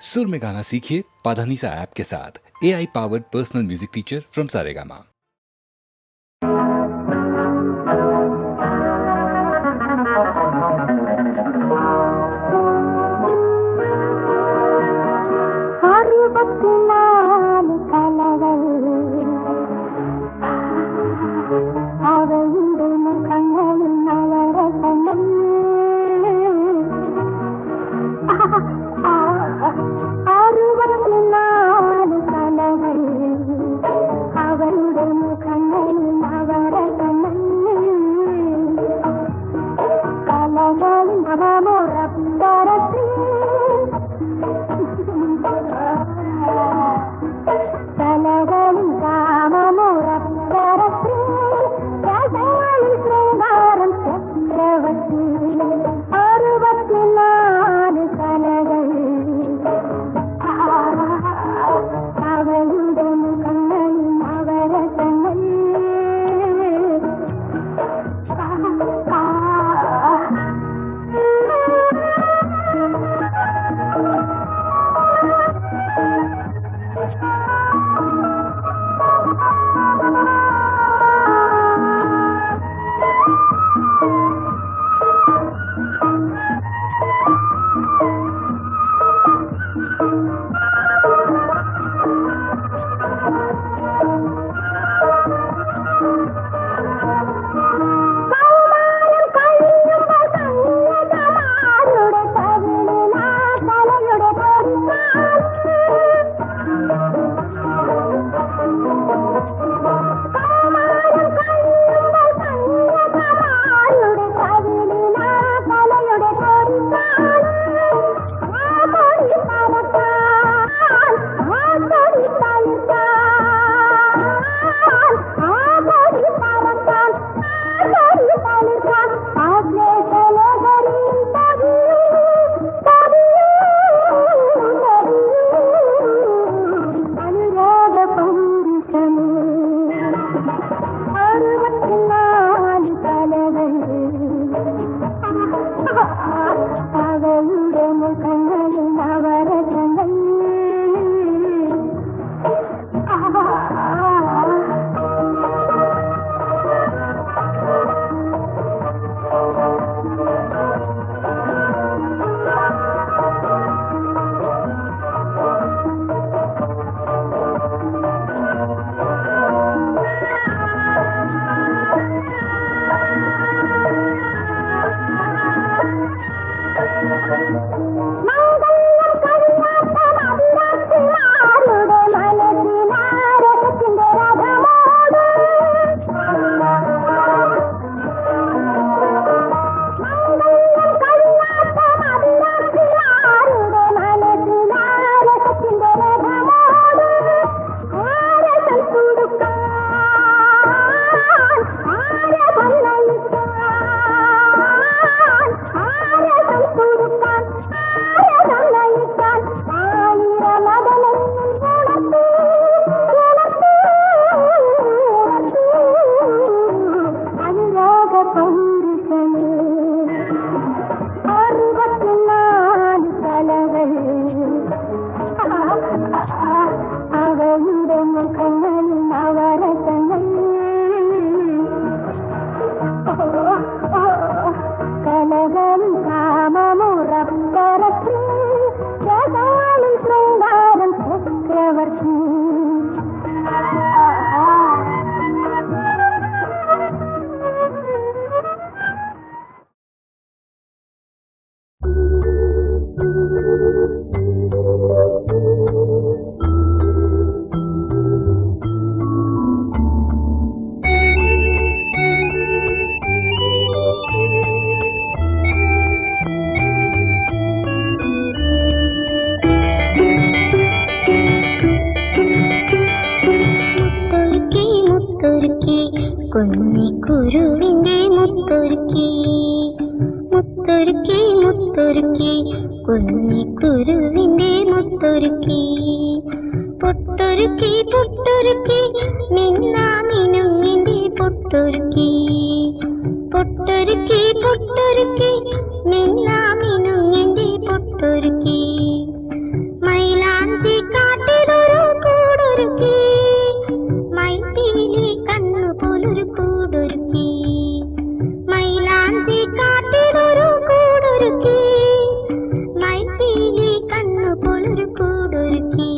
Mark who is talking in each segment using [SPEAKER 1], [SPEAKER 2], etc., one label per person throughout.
[SPEAKER 1] सुर में गाना सीखिए पाधानीसा ऐप के साथ। AI powered personal music teacher from Saregama.
[SPEAKER 2] പൊട്ടൊരുക്കി പോലൊരു കൂടൊരുക്കി,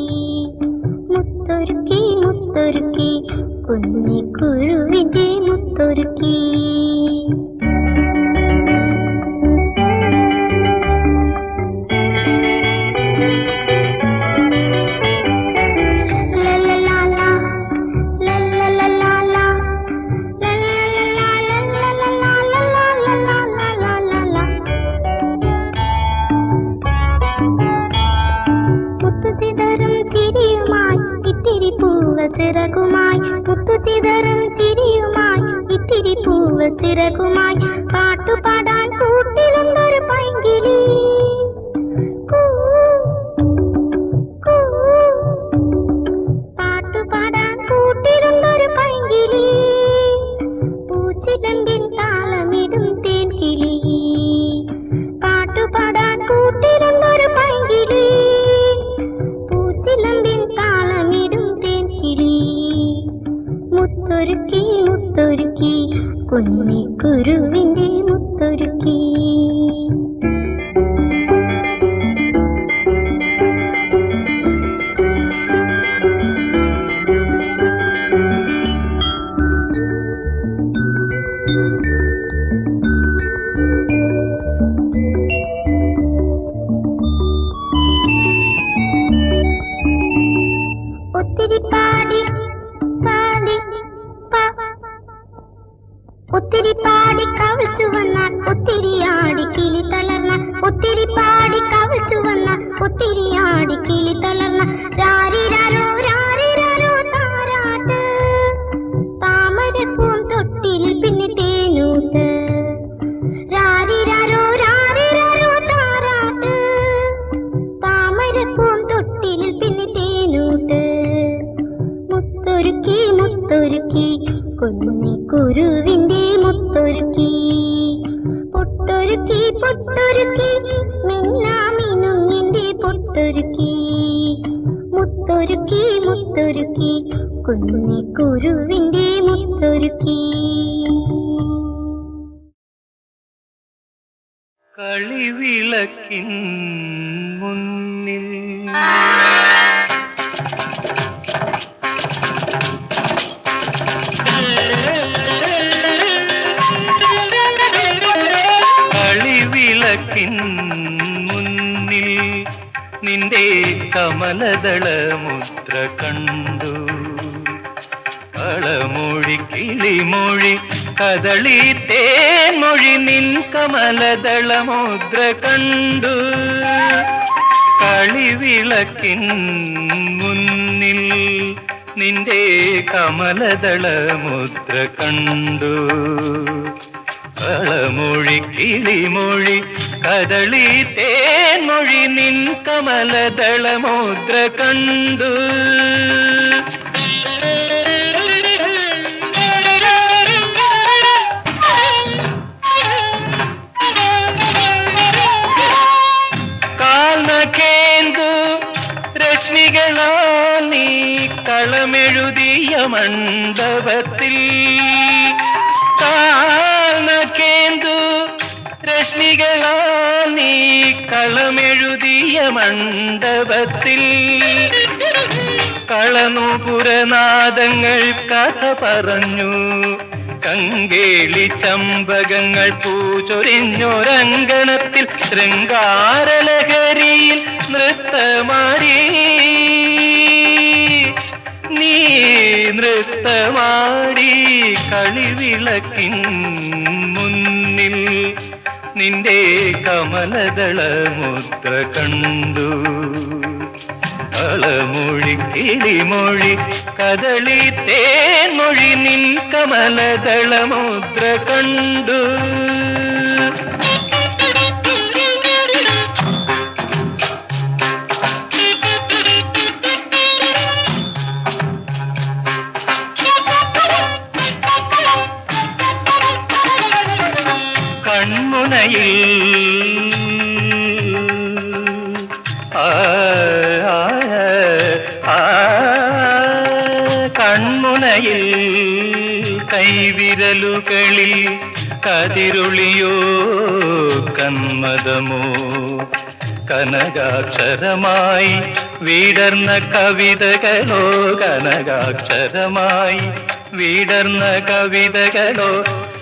[SPEAKER 2] മുത്തൊരുക്കി മുത്തൊരുക്കി, കുഞ്ഞിക്കുരുവിന്റെ മുത്തൊരുക്കി. ചിറകുമായി മുത്തുചിതറും ചിരിയുമായി ഇത്തിരി പൂവ് ചിറകുമായി പാട്ടുപാടാൻ കൂട്ടിലുണ്ടൊരു പൈങ്കിളി. പാട്ടുപാടാൻ കൂട്ടിലുണ്ടൊരു പൈങ്കിളി, പൂച്ചിലമ്പിൻ താളമിടും തേൻകിളി. പാട്ടുപാടാൻ കൂട്ടിലുണ്ടൊരു പൈങ്കിളി, പൂച്ചിലമ്പിൻ താളമിടും തേൻകിളി. മുത്തൊരുക്കി മുത്തൊരുക്കി, കുഞ്ഞിക്കുരുവിന്റെ മുത്തൊരുക്കി. ഒത്തിരി പാടി പാടി ഒത്തിരി പാടി കവിച്ചു വന്നാൽ ഒത്തിരി ആടി കിളി തളർന്ന, ഒത്തിരി പാടി കവിച്ചു വന്നാൽ ഒത്തിരി ആടി കിളി തളർന്ന. രാരിരാരോ രാരിരാരോ താരാട്ട്, താമരപ്പൂം തൊട്ടിലിൽ പിന്നെ തേനൂട്ട്. രാരിരാരോ രാരിരാരോ താരാട്ട്, താമരപ്പൂം തൊട്ടിലിൽ പിന്നെ തേനൂട്ട്. മുത്തൊരുക്കി മുത്തൊരുക്കി, കുഞ്ഞിക്കുരുവിന്റെ മുത്തൊരുക്കി. പൊട്ടൊരുക്കി പൊട്ടൊരുക്കി, മിന്നാമിനുങ്ങിന്റെ പൊട്ടൊരുക്കി. മുത്തൊരുക്കി മുത്തൊരുക്കി, കുഞ്ഞിക്കുരുവിന്റെ മുത്തൊരുക്കി.
[SPEAKER 3] കളിവിളക്കിൻ മുന്നിൽ കളിവിളക്കിൻ മുന്നിൽ നിന്റെ കമലദള മുദ്ര കണ്ടു. കളമൊഴി കിളിമൊഴി കദളി തേൻമൊഴി നിൻ കമലദള മുദ്ര കണ്ടു. കളിവിളക്കിൻ മുന്നിൽ നിന്റെ കമലദള മുദ്ര കണ്ടു. കളമൊഴി കിളിമൊഴി കദളി തേൻമൊഴി നിൻ കമലദള മുദ്ര കണ്ടു. കാൽനഖേന്ദു രശ്മികളാൽ നീ കളമെഴുതിയ മണ്ഡപത്തിൽ, കാൽനഖേന്ദു രശ്മികളാൽ നീ കളമെഴുതിയ മണ്ഡപത്തിൽ. കളനൂപുരനാദങ്ങൾ കഥ പറഞ്ഞു, കങ്കേളി ചമ്പകങ്ങൾ പൂച്ചൊരിഞ്ഞൊരങ്കണത്തിൽ ശൃംഗാരലഹരിയിൽ നൃത്തമാടി. നീ നൃത്തമാടി കളിവിളക്കിൻ മുന്നിൽ നിന്റെ കമലദള മുദ്ര കണ്ടു. കളമൊഴി കിളിമൊഴി കദളി തേൻമൊഴി നിൻ കമലദള മുദ്ര കണ്ടു. കൺമുനയിൽ കൺമുനയിൽ കനകാക്ഷരമായി വീടർന്ന കവിതകളോ കനകാക്ഷരമായി വീടർന്ന കവിതകളോ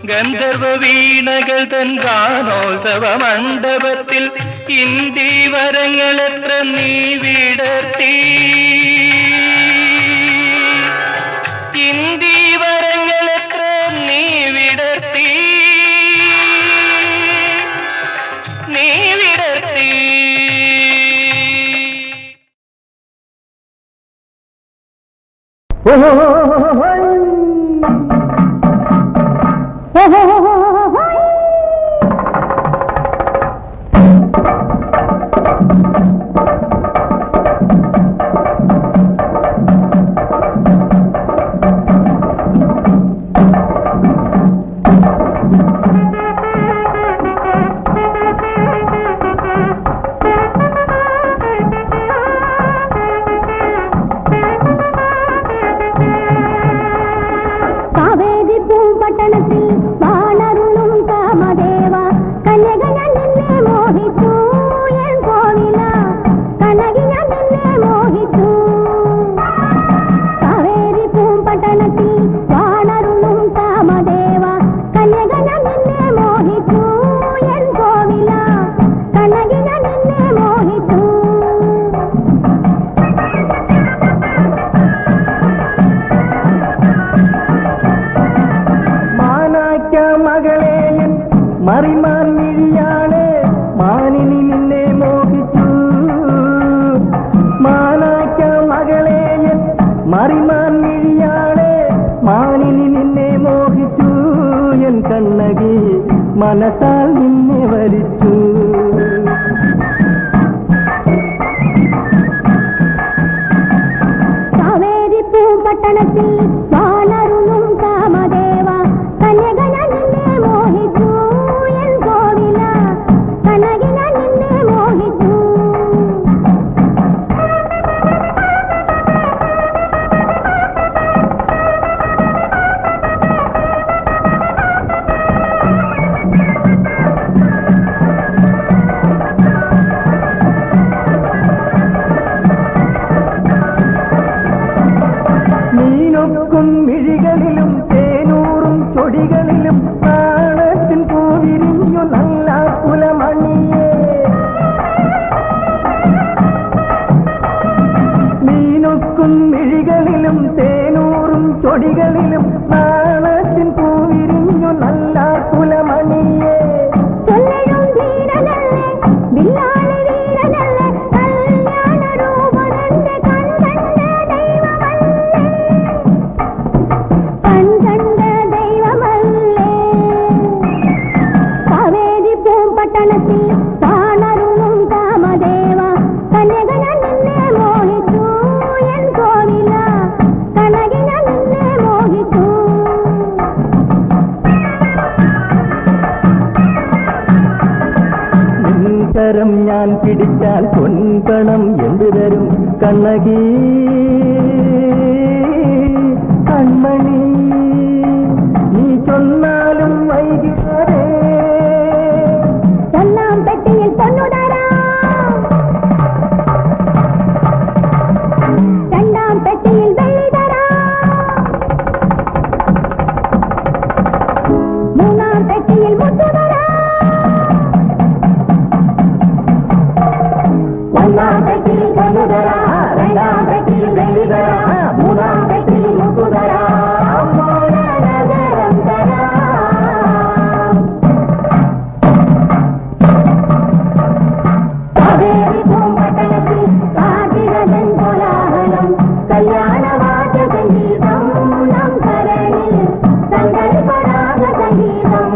[SPEAKER 3] ഗന്ധർവ വീണകൾ തൻ ഗാനോത്സവ മണ്ഡപത്തിൽ ഇന്ദീവരങ്ങളെത്ര നീ വിടർത്തി ഇന്ദീവരങ്ങളെത്ര നീ വിടർത്തി നീ വിടർത്തി
[SPEAKER 4] മനസാൽ നിന്നെ വരിച്ചു
[SPEAKER 2] കാവേരി പൂപട്ടണത്തിൽ വാണരുളും കാമദേവ കന്യകന നിന്നെ മോഹിച്ചു എൻ കോവില കനകിന നിന്നെ മോഹിച്ചു
[SPEAKER 4] മിഴികളിലും തേനൂറും ചൊടികളിലും നാണത്തിൻ പൂവിരിഞ്ഞു നല്ല കുലമണിയേ മീനൊക്കും മിഴികളിലും തേനൂറും ചൊടികളിലും നാണത്തിൻ പൂവിരിഞ്ഞു നല്ല കുലമണിയേ കരം ഞാൻ പിടിച്ചാൽ പൊൻപണം എന്തു തരും കണ്ണകി കൺമണി നീ ചൊന്നാലും വൈകിയാതെ
[SPEAKER 2] ഒന്നാം പെട്ടിയിൽ പൊന്നുതരാം രണ്ടാം പെട്ടിയിൽ വെള്ളി തരാം മൂന്നാം പെട്ടിയിൽ മുത്തു തരാം ഒന്നാം പെട്ടിയിൽ പൊന്നുതരാം രണ്ടാം പെട്ടിയിൽ വെള്ളി തരാം മൂന്നാം പെട്ടിയിൽ മുത്തു തരാം നഗരം തരാം കാവേരി പൂമ്പട്ടണത്തിൽ കാതിരജൻ കോലാഹലം കല്യാണവാദ്യ സംഗീതം നം കരണിൽ സങ്കൽപരാഗ സംഗീതം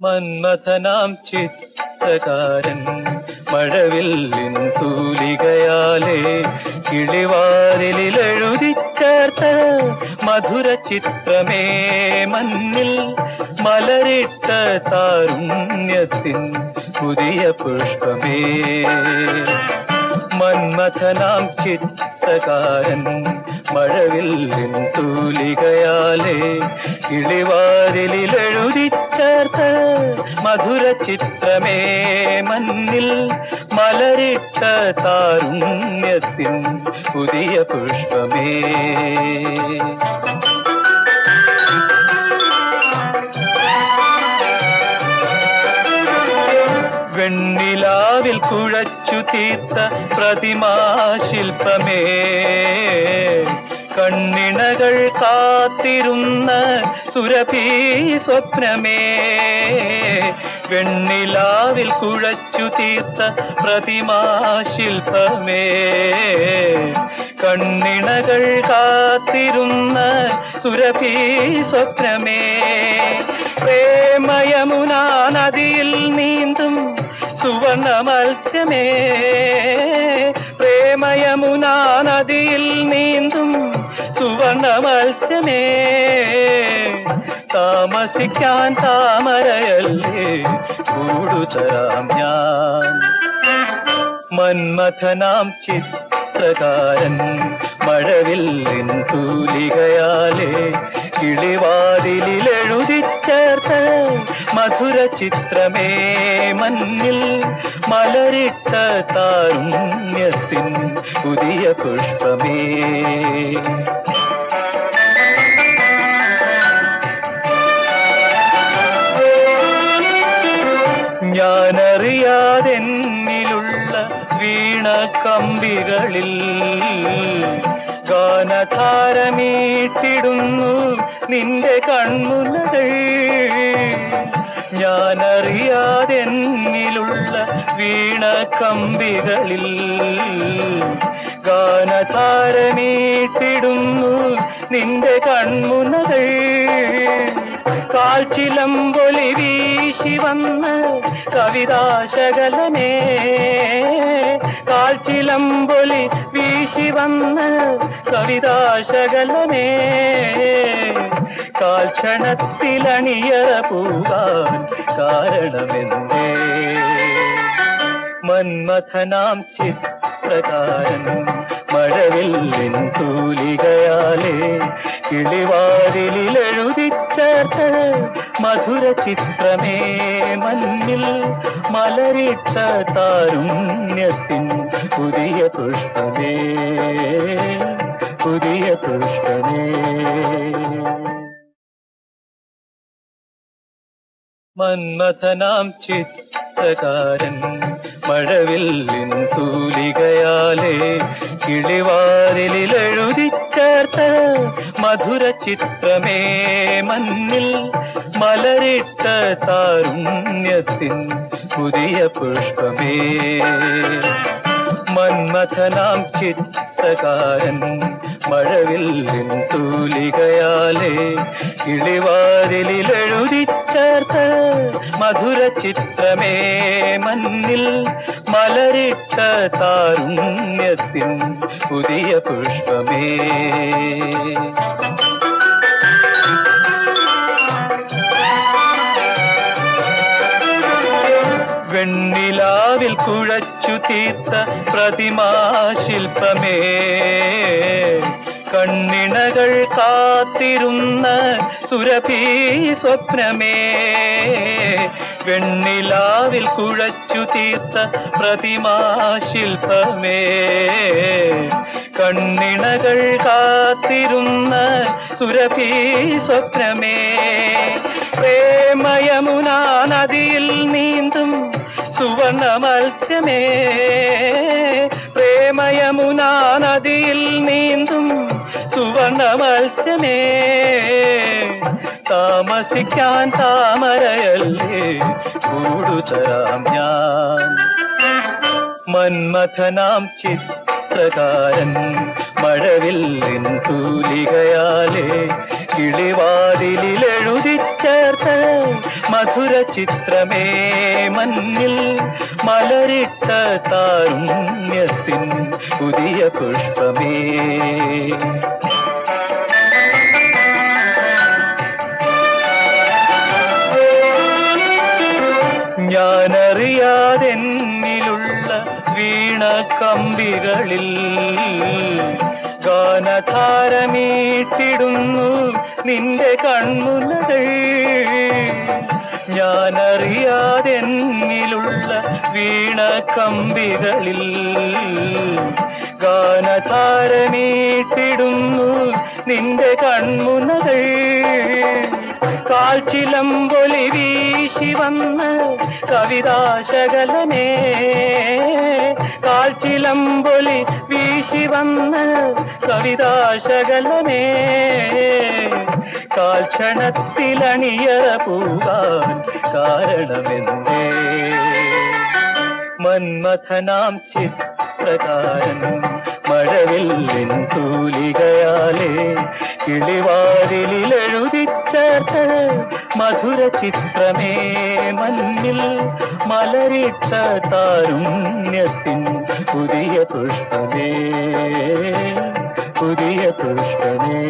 [SPEAKER 3] മന്മഥനാം ചിത്രകാരൻ മഴവില്ലിൻ തൂലികയാലേ കിളിവാതിലെഴുതിച്ച ചേർത്ത മധുര ചിത്രമേ മഞ്ഞിൽ മലരിട്ട താരുണ്യത്തിൻ പുതിയ പുഷ്പമേ മന്മഥനാം ചിത്രകാരൻ മഴവില്ലിൻ തൂലികയാലേ കിളിവാതിലെഴുതി ചേർത്ത മധുര ചിത്രമേ മഞ്ഞിൽ മലരിട്ട താരുണ്യത്തിൻ പുതിയ പുഷ്പമേ വെണ്ണിലാവിൽ കുഴച്ചു തീർത്ത പ്രതിമാശില്പമേ കണ്ണിണകൾ കാത്തിരുന്ന സുരഭി സ്വപ്നമേ വെണ്ണിലാവിൽ കുഴച്ചു തീർത്ത പ്രതിമാശില്പമേ കണ്ണിണകൾ കാത്തിരുന്ന സുരഭി സ്വപ്നമേ പ്രേമയമുനാ നദിയിൽ നീന്തും സുവർണ മത്സ്യമേ പ്രേമയമുനാ നദിയിൽ നീന്തും സുവർണ മത്സ്യമേ താമസിക്കാൻ താമരയല്ലേ കൂടുതരാം ഞാൻ മന്മഥനാം ചിത്രകാരൻ മഴവില്ലിൻ തൂലികയാലേ കിളിവാതിലെഴുതി ചേർത്ത മധുര ചിത്രമേ മഞ്ഞിൽ മലരിട്ട താരുണ്യത്തിൻ പുതിയ പുഷ്പമേ ഞാനറിയാതെന്നിലുള്ള വീണ കമ്പികളിൽ ഗാനധാരമീട്ടിടുന്നു നിന്റെ കൺമുനകൾ ഞാനറിയാതെന്നിലുള്ള വീണ കമ്പികളിൽ ഗാനധാരമീട്ടിടുന്നു നിന്റെ കൺമുനകൾ കാൽച്ചിലമ്പൊലി വീശി വന്ന് കവിതാശകലനേ കാൽച്ചിലമ്പൊലി വീശി വന്ന് കവിതാശകലനേ കാൽക്ഷണത്തിലണിയറ പൂവാൻ കാരണമെന്തേ മന്മഥനാം ചിത്രകാരൻ മഴവില്ലിൻ തൂലികയാലേ കിളിവാതിലെഴുതി ചേർത്ത മധുര ചിത്രമേ മഞ്ഞിൽ മലരിട്ട താരുണ്യത്തിൻ പുതിയ പുഷ്പമേ പുതിയ പുഷ്പമേ മന്മഥനാം ചിത്രകാരൻ മഴവില്ലിൻ തൂലികയാലേ കിളിവാതിലെഴുതി ചേർത്ത മധുര ചിത്രമേ മഞ്ഞിൽ മലരിട്ട താരുണ്യത്തിൻ പുതിയ പുഷ്പമേ മന്മഥനാം ചിത്രകാരൻ മഴവില്ലിൻ തൂലികയാലേ കിളിവാതിലെഴുതി ചേർത്ത മധുര ചിത്രമേ മഞ്ഞിൽ മലരിട്ട താരുണ്യത്തിൻ പുതിയ പുഷ്പമേ വെണ്ണിലാവിൽ കുഴച്ചു തീർത്ത പ്രതിമാശില്പമേ കണ്ണിണകൾ കാത്തിരുന്ന സുരഭി സ്വപ്നമേ വെണ്ണിലാവിൽ കുഴച്ചു തീർത്ത പ്രതിമാശില്പമേ കണ്ണിണകൾ കാത്തിരുന്ന സുരഭി സ്വപ്നമേ പ്രേമയമുനാ നദിയിൽ നീന്തും സുവർണ മത്സ്യമേ പ്രേമയമുനാ നദിയിൽ നീന്തും സുവർണ മത്സ്യമേ താമസിക്കാൻ താമരയല്ലേ കൂടുതരാം ഞാൻ മന്മഥനാം ചിത്രകാരൻ മഴവില്ലിൻ തൂലികയാലേ കിളിവാതിലെഴുതി ചേർത്ത മധുര ചിത്രമേ മഞ്ഞിൽ മലരിട്ട താരുണ്യത്തിൻ പുതിയ പുഷ്പമേ ഞാനറിയാതെന്നിലുള്ള വീണ കമ്പികളിൽ ഗാനധാരമീട്ടിടുന്നു നിന്റെ കൺമുനകൾ. ഞാനറിയാതെന്നിലുള്ള വീണ കമ്പികളിൽ ഗാനധാരമീട്ടിടുന്നു നിന്റെ കൺമുനകൾ. കാൽച്ചിലമ്പൊലി വീശി വന്ന് കവിതാശകലനേ, കാൽച്ചിലമ്പൊലി വീശി വന്ന് കവിതാശകലനേ, കാൽക്ഷണത്തിലണിയറ പൂവാൻ കാരണമെന്തേ? മന്മഥനാം ചിത്രകാരൻ മഴവില്ലിൻ തൂലികയാലേ കിളിവാതിലെഴുതിച്ചേർത്ത മധുര ചിത്രമേ മഞ്ഞിൽ മലരിട്ട താരുണ്യത്തിൻ പുതിയ പുഷ്പമേ, പുതിയ പുഷ്പമേ.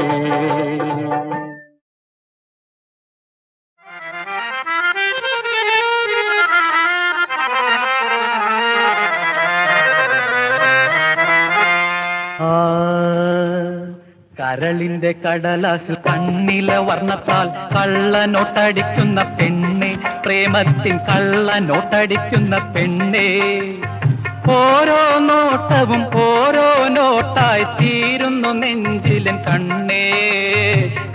[SPEAKER 5] കരളിന്റെ കടലാസിൽ കണ്ണിലെ വർണ്ണത്താൽ കള്ളനോട്ടടിക്കുന്ന പെണ്ണെ, പ്രേമത്തിൻ കള്ളനോട്ടടിക്കുന്ന പെണ്ണെ. ഓരോ നോട്ടവും ഓരോ നോട്ടായി തീരുന്നു നെഞ്ചിലൻ കണ്ണേ.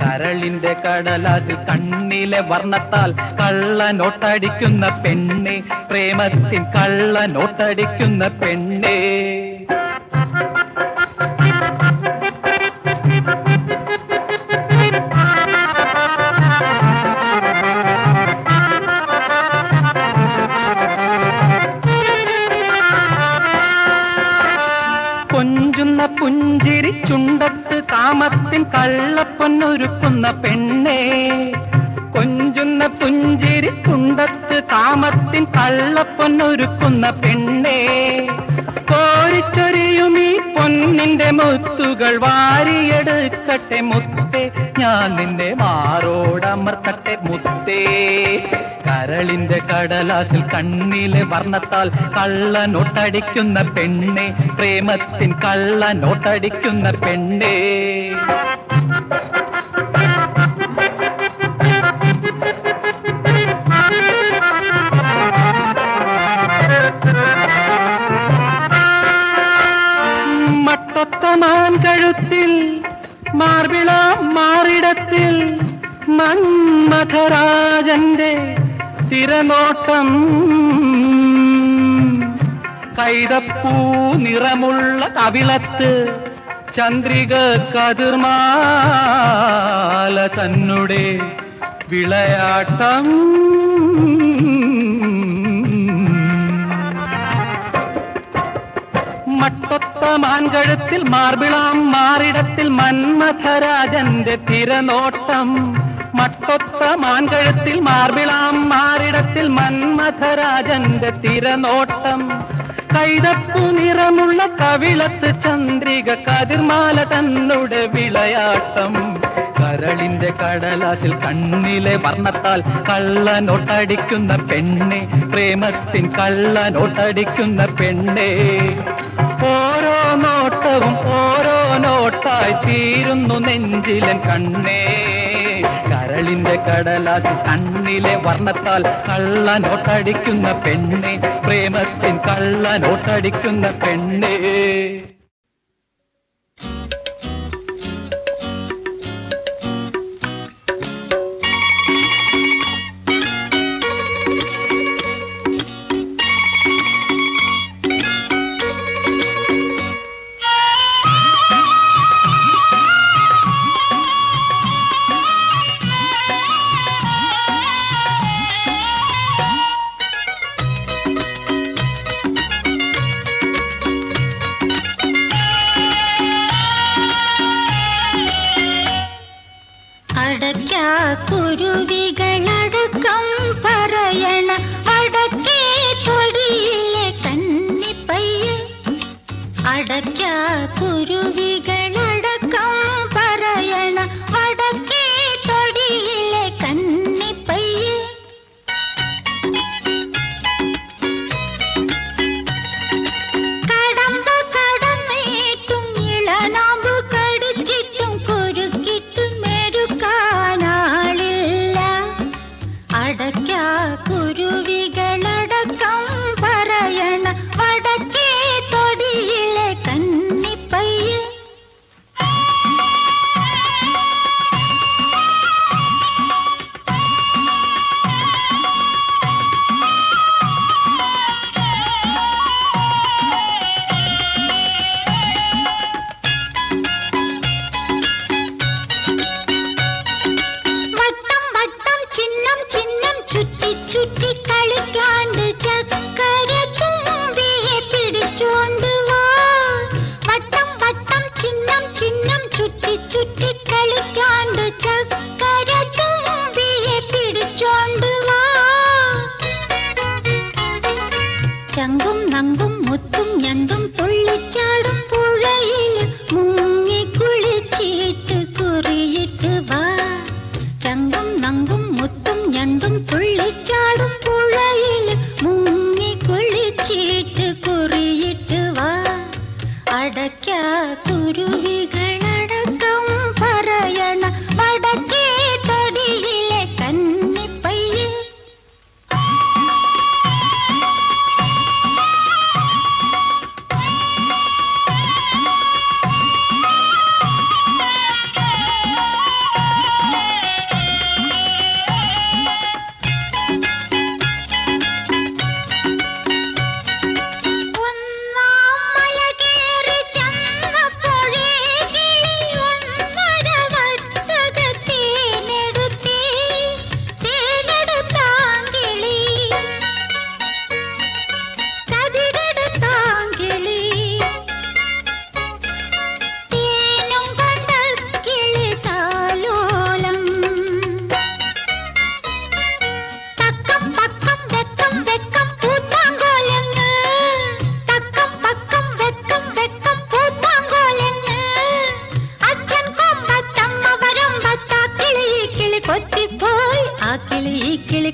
[SPEAKER 5] കരളിന്റെ കടലാസിൽ കണ്ണിലെ വർണ്ണത്താൽ കള്ളനോട്ടടിക്കുന്ന പെണ്ണെ, പ്രേമത്തിൻ കള്ളനോട്ടടിക്കുന്ന പെണ്ണെ. കൊഞ്ചുന്ന പുഞ്ചിരി ചുണ്ടത്ത് കാമത്തിൻ കള്ളപ്പൊന്നൊരുക്കുന്ന പെണ്ണേ, കൊഞ്ചുന്ന പുഞ്ചിരി ചുണ്ടത്ത് കാമത്തിൻ കള്ളപ്പൊന്നൊരുക്കുന്ന പെണ്ണേ. കോരിച്ചൊരിയുമീ പൊന്നിന്റെ മുത്തുകൾ വാരിയെടുക്കട്ടെ മുത്തേ, ഞാൻ നിന്നെ മാറോടമർത്തട്ടെ മുത്തേ. കരളിന്റെ കടലാസിൽ കണ്ണിലെ വർണ്ണത്താൽ കള്ളനോട്ടടിക്കുന്ന പെണ്ണെ, പ്രേമത്തിൻ കള്ളനോട്ടടിക്കുന്ന പെണ്ണേ. മട്ടൊത്തമാൻ കഴുത്തിൽ മാർബിളാം മാറിടത്തിൽ മന്മഥരാജന്റെ തിരനോട്ടം. കൈതപ്പൂ നിറമുള്ള കവിളത്ത് ചന്ദ്രിക കതിർമാല തന്നുടെ വിളയാട്ടം. മട്ടൊത്ത മാൻകഴുത്തിൽ മാർബിളാം മാറിടത്തിൽ മന്മഥരാജന്റെ തിരനോട്ടം. മട്ടൊത്ത മാൻകഴുത്തിൽ മാർബിളാം മാറിടത്തിൽ മന്മഥരാജന്റെ തിരനോട്ടം. കൈതപ്പു നിറമുള്ള കവിളത്ത് ചന്ദ്രിക കതിർമാല തന്നുടെ വിളയാട്ടം. കരളിന്റെ കടലാസിൽ കണ്ണിലെ വർണ്ണത്താൽ കള്ളനോട്ടടിക്കുന്ന പെണ്ണെ, പ്രേമത്തിൻ കള്ളനോട്ടടിക്കുന്ന പെണ്ണെ. ഓരോ നോട്ടവും ഓരോ നോട്ടായി തീരുന്നു നെഞ്ചിലൻ കണ്ണേ. കരളിന്റെ കടലാസിൽ കണ്ണിലെ വർണ്ണത്താൽ കള്ളനോട്ടടിക്കുന്ന പെണ്ണെ, പ്രേമത്തിൻ കള്ളനോട്ടടിക്കുന്ന പെണ്ണെ.
[SPEAKER 2] അടയ്ക്ക കുരുവികളടക്കം പറയണ വടക്കേ തൊടിയിലെ കന്നിപ്പയ്യ്. ചുറ്റി കളിക്കാണ്ട് ചക്കര തുമ്പിയെ പിടിച്ചോണ്ട് വാ. വട്ടം വട്ടം ചിഹ്നം ചിഹ്നം ചുറ്റി ചുറ്റി കളിക്കാണ്ട് ചക്കര തുമ്പിയെ പിടിച്ചോണ്ട് വാ. ചങ്കും നങ്കും മുത്തും ഞണ്ടും തുള്ളിച്ചാടും പുഴയിൽ മുങ്ങിക്കുളിച്ചിട്ട് കുറിയിട്ട് വാ. ചങ്കും നങ്കും മുത്തും ഞണ്ടും തുള്ളിച്ചാടും പുഴയിൽ മുങ്ങിക്കുളിച്ചിട്ട് കുറിയിട്ട് വാ. അടയ്ക്ക കുരുവികളടക്കം പറയണ വടക്കേ തൊടിയിലെ കന്നിപ്പയ്യ്.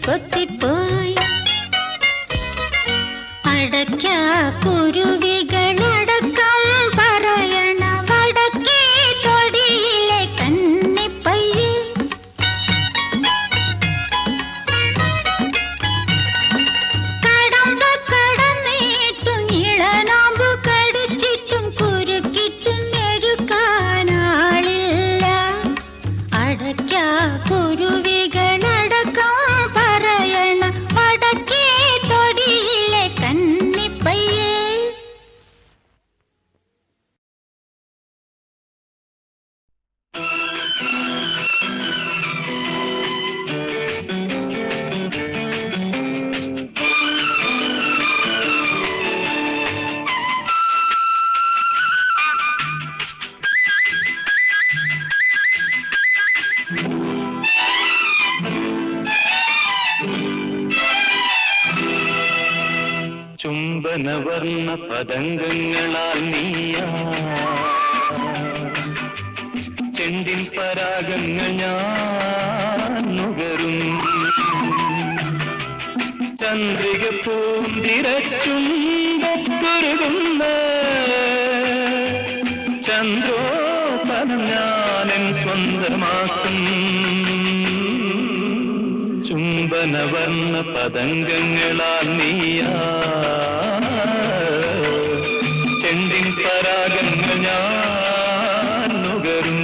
[SPEAKER 2] കൊത്തിപ്പോയി. അടയ്ക്ക കുരുവികളടക്കം പറയണ വടക്കേ തൊടിയിലെ കന്നിപ്പയ്യ്. കടമ്പ കടന്നിട്ടും ഇളനാമ്പു കടിച്ചിട്ടും കുരുക്കിട്ടും മെരുക്കാനാളില്ല. അടയ്ക്ക കുരുവികളടക്കം പറയണ വടക്കേ തൊടിയിലെ കന്നിപ്പയ്യ്.
[SPEAKER 3] ചുംബനവർണ്ണ പതംഗങ്ങളാൽ നീയാ ചെണ്ടിൻ പരാഗങ്ങൾ ഞാൻ നുകരും. ചന്ദ്രിക പൂന്തിരച്ചുണ്ടൊരുകുന്ന ചന്ദ്രോപനം ഞാനെൻ സ്വന്തമാക്കും. ചുംബനവർണ്ണ പതംഗങ്ങളാൽ നീയാ ചെണ്ടിൻ പരാഗങ്ങൾ ഞാൻ നുകരും.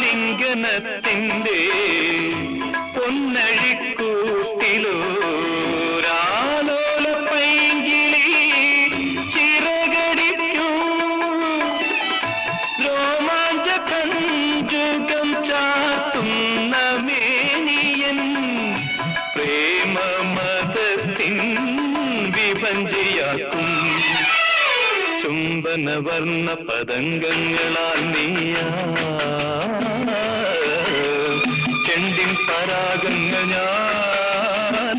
[SPEAKER 3] ലിംഗനത്തിന്റെ പൊന്നഴിക്കൂട്ടിലോരാലോല പൈങ്കിളി ചിറകടിക്കൂ. രോമാഞ്ച കഞ്ചുകം ചാർത്തുന്ന മേനിയൻ പ്രേമമതത്തിൻ വിഭഞ്ചിയാക്കും. ചുംബനവർണ്ണ പതംഗങ്ങളാൽ നീയാ ചെണ്ടിൻ പരാഗങ്ങൾ ഞാൻ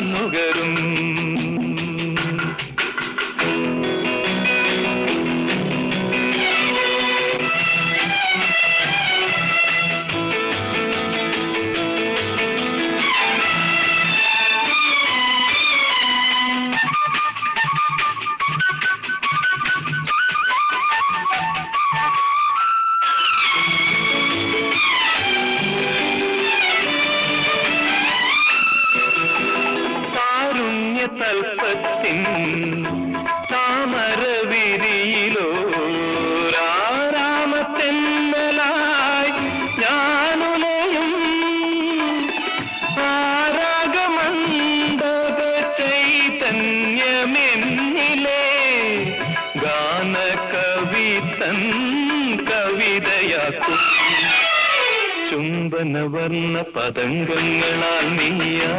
[SPEAKER 3] കൽപ്പത്തിൻ താമരവിരിയിലോ രാമത്തെന്നലായി ഞാനുലയും ആരാഗമണ്ഡപ ചൈതന്യമെന്നിലെ ഗാനകവിതൻ കവിതയാക്കും ചുംബനവർണ്ണ പതംഗങ്ങളാൽ നീയാ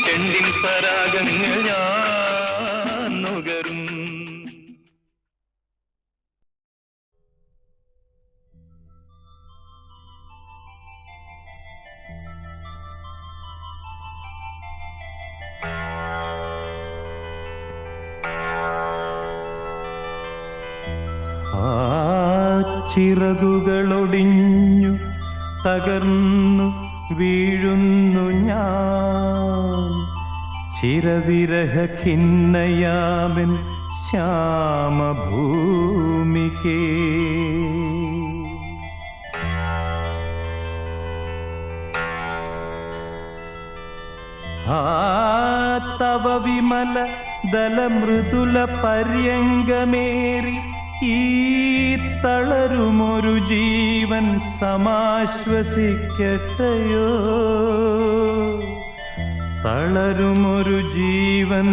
[SPEAKER 3] ചെണ്ടിൻ പരാഗങ്ങൾ ഞാൻ നുകരും.
[SPEAKER 4] ചിറകുകളൊടിഞ്ഞു തകർന്നു വീഴുന്നു ഞാൻ ചിരവിരഹ ഖിന്നയാമൻ ശ്യാമഭൂമികേ. തവ വിമല ദലമൃദുല പര്യങ്കമേറി ഈ തളരുമൊരു ജീവൻ സമാശ്വസിക്കട്ടെയോ തളരുമൊരു ജീവൻ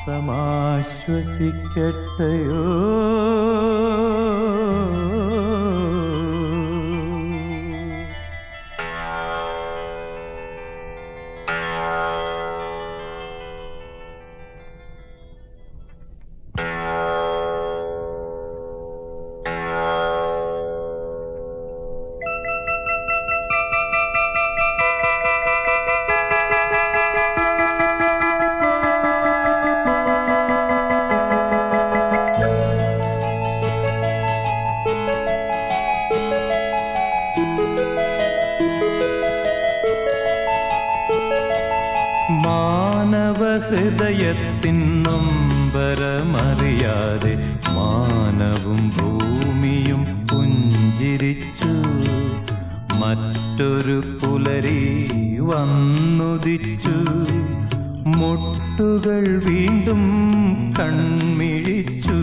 [SPEAKER 4] സമാശ്വസിക്കട്ടെയോ. ഹൃദയത്തിൻ നൊമ്പരമറിയാതെ മാനവും ഭൂമിയും പുഞ്ചിരിച്ചു. മറ്റൊരു പുലരി വന്നുദിച്ചു. മുട്ടുകൾ വീണ്ടും കൺമിഴിച്ചു.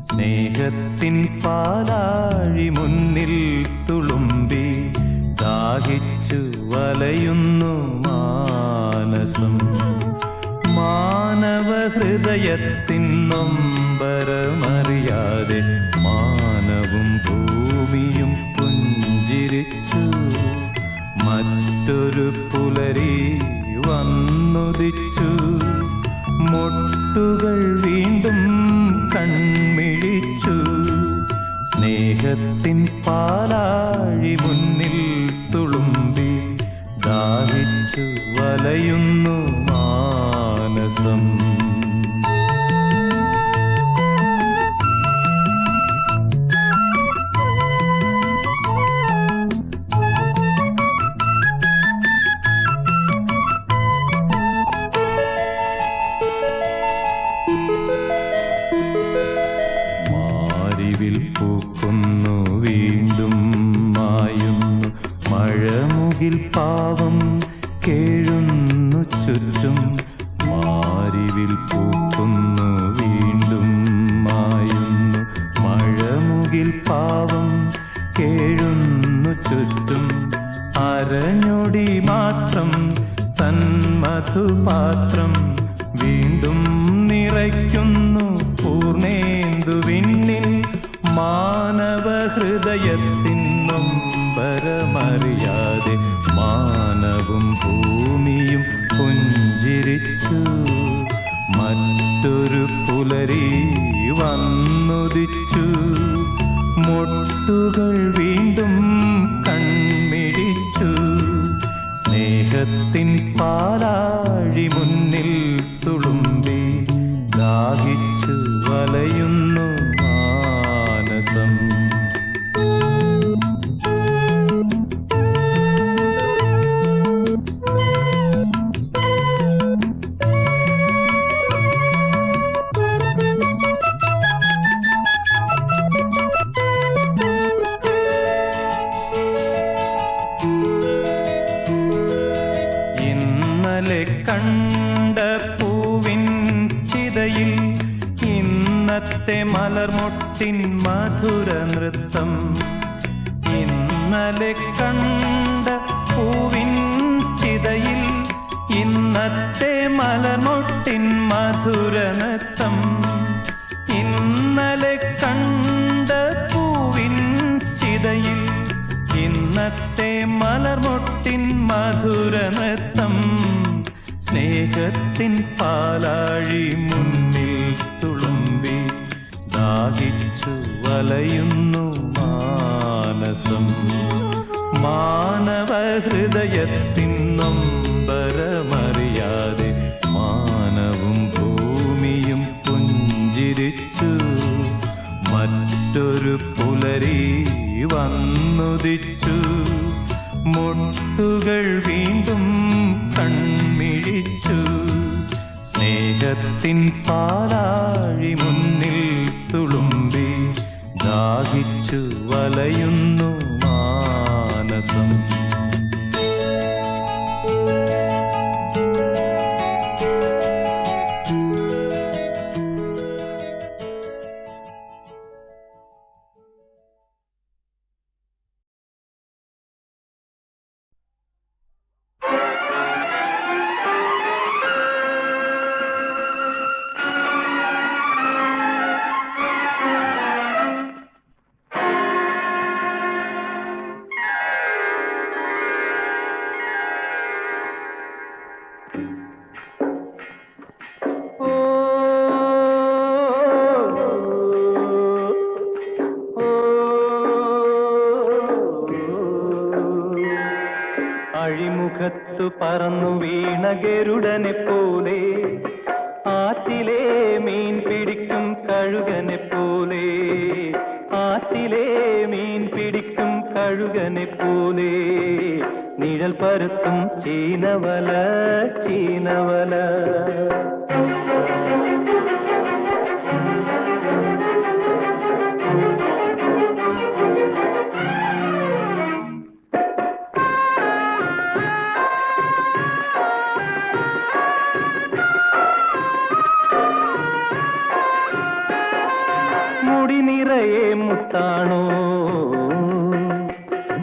[SPEAKER 4] സ്നേഹത്തിൻ പാലാഴി മുന്നിൽ തുളുമ്പി ദാഹിച്ചു വലയുന്നു മാനസം. മാനവ ഹൃദയത്തിൻ നൊമ്പരമറിയാതെ മാനവും ഭൂമിയും പുഞ്ചിരിച്ചു. മറ്റൊരു പുലരി വന്നുദിച്ചു. മുട്ടുകൾ വീണ്ടും കൺമിഴിച്ചു. സ്നേഹത്തിൻ പാലാഴി മുന്നിൽ തുളുമ്പി ദാഹിച്ചു വലയുന്നു മാനസം. മാരിവിൽ പൂക്കുന്നു വീണ്ടും മായുന്നു. മഴമുകിൽ പാവം കേഴുന്നു ചുറ്റും. മാരിവിൽ പൂക്കുന്നു വീണ്ടും മായുന്നു. മഴമുകിൽ പാവം കേഴുന്നു ചുറ്റും. അരഞ്ഞൊടി മാത്രം തൻ മധുപാത്രം വീണ്ടും നിറയ്ക്കുന്നു പൂർണേന്ദു വിണ്ണിൽ. മാനവ ഹൃദയത്തിൻ നൊമ്പരമറിയാതെ മാനവും ഭൂമിയും പുഞ്ചിരിച്ചു. മറ്റൊരു പുലരി വന്നുദിച്ചു. മുട്ടുകൾ വീണ്ടും കൺമിഴിച്ചു. സ്നേഹത്തിൻ പാലാഴി മുന്നിൽ തുളുമ്പി ദാഹിച്ചു വലയുന്നു മാനസം. ഇന്നലെ കണ്ട പൂവിൻ ചിതയിൽ ഇന്നത്തെ മലർമൊട്ടിൻ മധുര നൃത്തം. ഇന്നലെ കണ്ട പൂവിൻ ചിതയിൽ ഇന്നത്തെ മലർമൊട്ടിൻ മധുര നൃത്തം. ഇന്നലെ കണ്ട പൂവിൻ ചിതയിൽ ഇന്നത്തെ മലർമൊട്ടിൻ മധുര നൃത്തം. സ്നേഹത്തിൻ പാലാഴി മുന്നിൽ തുളുമ്പി ദാഹിച്ചു വലയുന്നു മാനസം. മാനവ ഹൃദയത്തിൻ നൊമ്പരമറിയാതെ മാനവും ഭൂമിയും പുഞ്ചിരിച്ചു. മറ്റൊരു പുലരി വന്നുദിച്ചു. മുട്ടുകൾ വീണ്ടും കൺമിഴിച്ചു. സ്നേഹത്തിൻ പാലാഴി മുന്നിൽ തുളുമ്പി ദാഹിച്ചു വലയുന്നു മാനസം. അഴിമുഖത്തു പറന്നു വീണ ഗരുഡനെ പോലെ ആറ്റിലെ മീൻ പിടിക്കും കഴുകനെ പോലെ. ആറ്റിലെ മീൻ പിടിക്കും കഴുകനെ പോലെ നിഴൽ പരത്തും ചീനവല ചീനവല. മുടി നിറയെ മുത്താണോ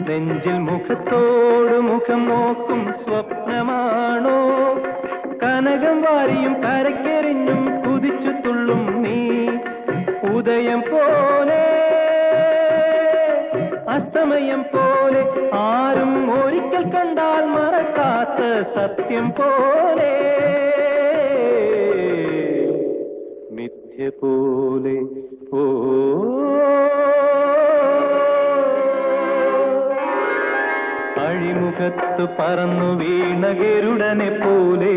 [SPEAKER 4] നെഞ്ചിൽ മുഖത്തോട് മുഖം നോക്കും സ്വപ്നമാണോ? കനകം വാരിയും കരക്കെറിഞ്ഞും കുതിച്ചു തുള്ളും നീ ഉദയം പോലെ അസ്തമയം പോലെ ആരും ഒരിക്കൽ കണ്ടാൽ മറക്കാത്ത സത്യം പോലെ മിഥ്യ പോലെ. ഓ അഴിമുഖത്തു പറന്നു വീണ ഗരുഡനെ പോലെ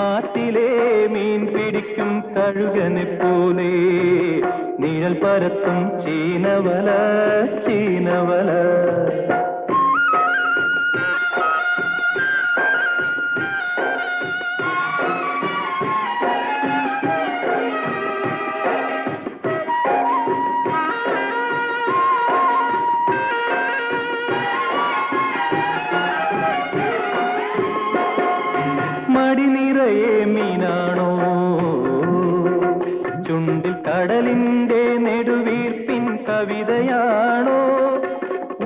[SPEAKER 4] ആറ്റിലെ മീൻ പിടിക്കും കഴുകനെ പോലെ നിഴൽ പരത്തും ചീനവല ചീനവല. മടി നിറയെ മീനാണോ ചുണ്ടിൽ കടലിന്റെ നെടുവീർപ്പിൻ കവിതയാണോ?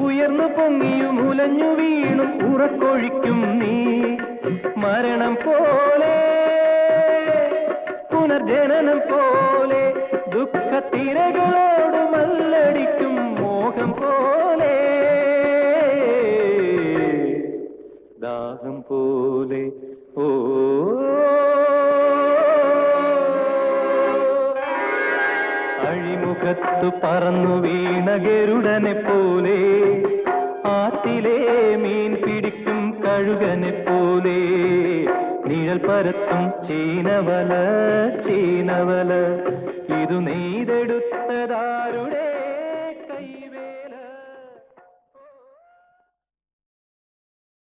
[SPEAKER 4] ഉയർന്നു പൊങ്ങിയും ഉലഞ്ഞു വീണും ഉറക്കൊഴിക്കും നീ മരണം പോലെ പുനർജനനം പോലെ ദുഃഖത്തിരകളോട് മല്ലടിക്കും മോഹം പോലെ ദാഹം പോലെ. ഓ അഴിമുഖത്തു പറന്നു വീണ ഗരുഡനെ പോലെ ആറ്റിലെ മീൻ പിടിക്കും കഴുകനെ പോലെ നിഴൽ പരത്തും ചീനവല ചീനവല. ഇതു നെയ്തെടുത്തതാരുടെ